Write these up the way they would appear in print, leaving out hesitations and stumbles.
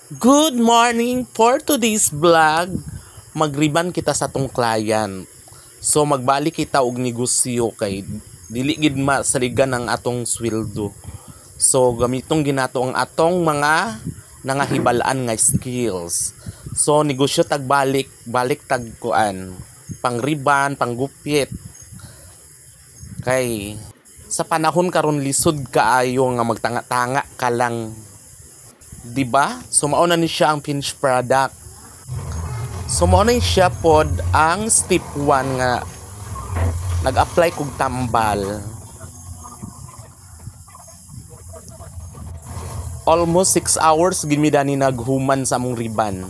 Good morning for today's vlog. Magriban kita sa tong client. So magbalik kita og negosyo kay dili gid masaligan ang atong sweldo. So gamitong ginato ang atong mga nangahibalaan nga skills. So negosyo tagbalik, balik tagkuan, pangriban, panggupit. Kay sa panahon karon lisod kaayo nga magtanga-tanga ka lang. Diba? So mauna ni siya ang finished product. So mauna ni siya pod ang step 1 nga nag-apply kog tambal. Almost 6 hours gimida ni naghuman sa among riban.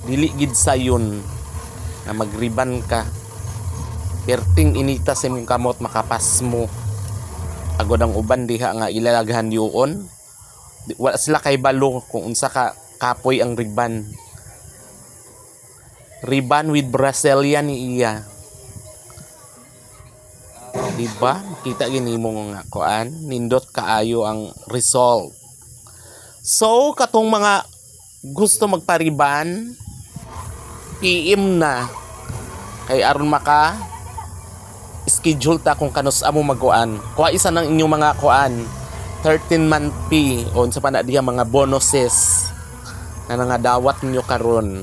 Dili gid sayon na magriban ka. Perting inita sa imong kamot makapas mo. Agod ang uban diha nga ilalaghan yuon. Wala sila kay balo kung unsa ka kapoy ang riban. Riban with Brazilian ni iya. Diba? Kita gini mo nga kuan, nindot kaayo ang result. So, katong mga gusto magpariban, PM na. Kay aron maka schedule ta kung kanus amo magkuan. Kuha isa ng inyong mga kuan. 13-month pay o sa pana diha mga bonuses na nangadawat ninyo karon.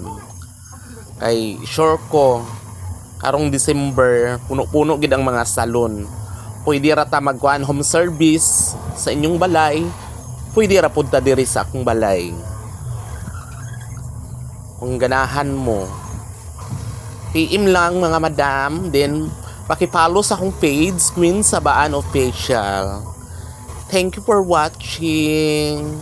Kay sure ko karong December puno-puno gid ang mga salon. Pwede ra ta magkuan home service sa inyong balay. Pwede ra pud ta diri sa akong balay. Kung ganahan mo, PM lang mga madam, then paki-follow sa akong page Queen Sabaan Official. Thank you for watching.